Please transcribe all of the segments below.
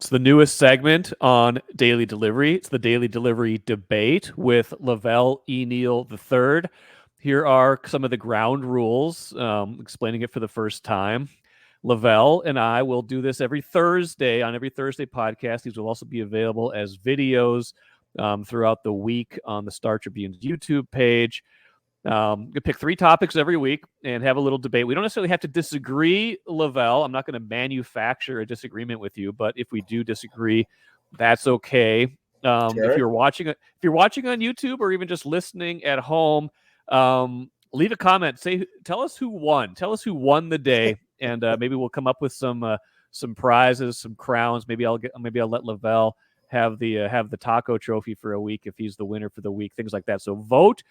It's the newest segment on Daily Delivery. It's the Daily Delivery debate with Velle E. Neal III. Here are some of the ground rules, explaining it for the first time. Velle and I will do this every Thursday on every Thursday podcast. These will also be available as videos throughout the week on the Star Tribune's YouTube page. You pick 3 topics every week and have a little debate. We don't necessarily have to disagree, Velle. I'm not going to manufacture a disagreement with you, but if we do disagree, that's okay. If you're watching on YouTube or even just listening at home, leave a comment. Tell us who won. Tell us who won the day, and maybe we'll come up with some prizes, some crowns. Maybe I'll let Velle have the taco trophy for a week if he's the winner for the week. Things like that. So vote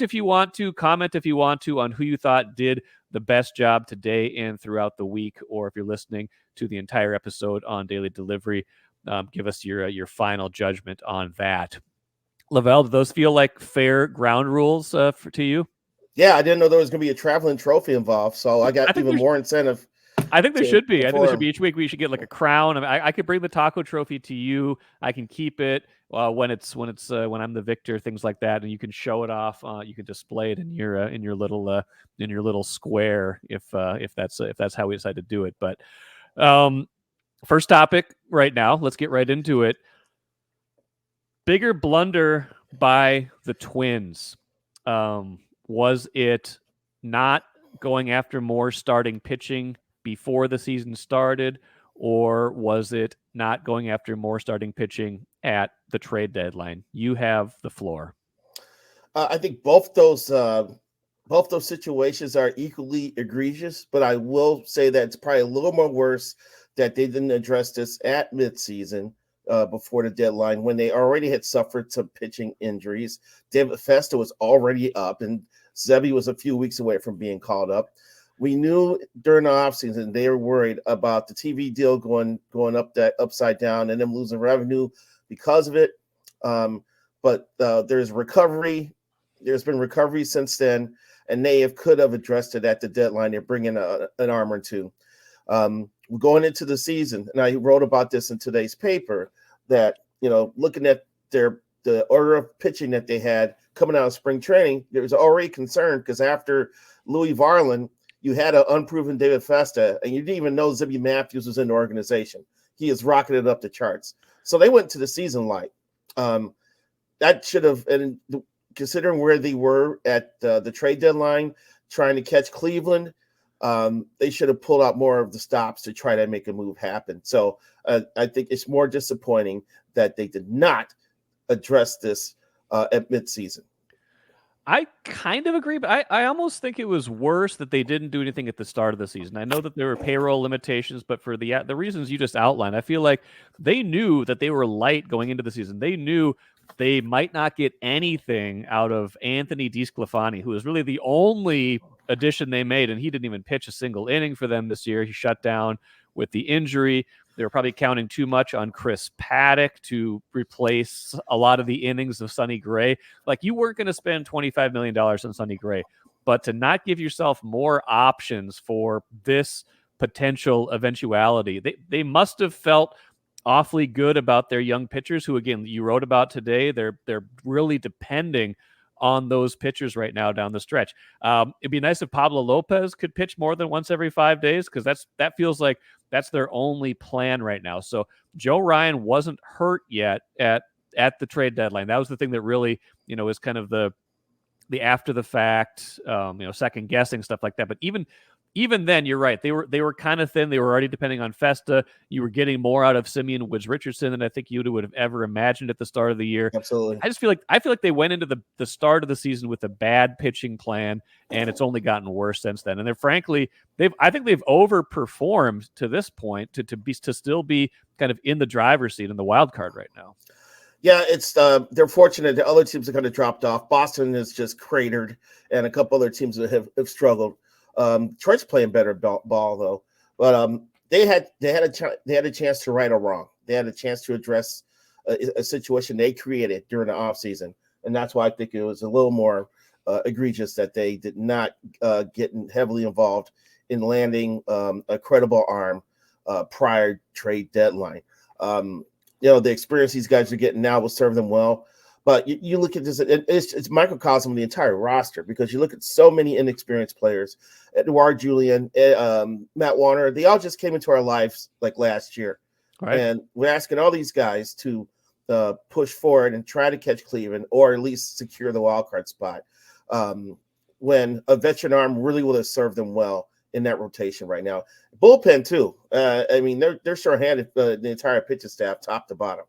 if you want to, comment if you want to on who you thought did the best job today and throughout the week, or if you're listening to the entire episode on Daily Delivery, give us your final judgment on that. Velle, do those feel like fair ground rules to you? Yeah, I didn't know there was going to be a traveling trophy involved, so I got even more incentive. I think there should be. I think there should be each week. We should get like a crown. I mean, I could bring the taco trophy to you. I can keep it when I'm the victor. Things like that, and you can show it off. You can display it in your little square if that's how we decide to do it. But first topic right now. Let's get right into it. Bigger blunder by the Twins. Was it not going after more starting pitching before the season started, or was it not going after more starting pitching at the trade deadline? You have the floor. I think both those situations are equally egregious, but I will say that it's probably a little more worse that they didn't address this at midseason before the deadline when they already had suffered some pitching injuries. David Festa was already up, and Zebby was a few weeks away from being called up. We knew during the offseason they were worried about the TV deal going up that upside down and them losing revenue because of it. But there's recovery. There's been recovery since then, and they could have addressed it at the deadline. They're bringing an arm or two. Going into the season, and I wrote about this in today's paper, that looking at the order of pitching that they had coming out of spring training, there was already concern because after Louis Varland, you had an unproven David Festa, and you didn't even know Zibby Matthews was in the organization. He has rocketed up the charts. So they went to the season light. That should have, and considering where they were at the trade deadline, trying to catch Cleveland, they should have pulled out more of the stops to try to make a move happen. So I think it's more disappointing that they did not address this at midseason. I kind of agree, but I almost think it was worse that they didn't do anything at the start of the season. I know that there were payroll limitations, but for the reasons you just outlined, I feel like they knew that they were light going into the season. They knew they might not get anything out of Anthony DeSclafani, who is really the only addition they made, and he didn't even pitch a single inning for them this year. He shut down with the injury. They were probably counting too much on Chris Paddock to replace a lot of the innings of Sonny Gray. Like, you weren't going to spend $25 million on Sonny Gray, but to not give yourself more options for this potential eventuality, they must have felt awfully good about their young pitchers who, again, you wrote about today. They're really depending on those pitchers right now down the stretch. It'd be nice if Pablo Lopez could pitch more than once every 5 days, because that feels like that's their only plan right now. So Joe Ryan wasn't hurt yet at the trade deadline. That was the thing that really, is kind of the after the fact, second guessing stuff like that. But even then, you're right. They were kind of thin. They were already depending on Festa. You were getting more out of Simeon Woods Richardson than I think you would have ever imagined at the start of the year. Absolutely. I feel like they went into the start of the season with a bad pitching plan, and it's only gotten worse since then. And I think they've overperformed to this point to still be kind of in the driver's seat in the wild card right now. Yeah, it's they're fortunate. The other teams have kind of dropped off. Boston has just cratered, and a couple other teams that have struggled. Detroit's playing better ball though, but they had a chance to right a wrong. They had a chance to address a situation they created during the offseason, and that's why I think it was a little more egregious that they did not get heavily involved in landing a credible arm prior trade deadline. The experience these guys are getting now will serve them well. But you look at this, it's microcosm of the entire roster, because you look at so many inexperienced players. Edouard Julien, Matt Warner, they all just came into our lives like last year. Right. And we're asking all these guys to push forward and try to catch Cleveland, or at least secure the wild card spot, when a veteran arm really would have served them well in that rotation right now. Bullpen too. I mean, they're shorthanded, the entire pitching staff, top to bottom.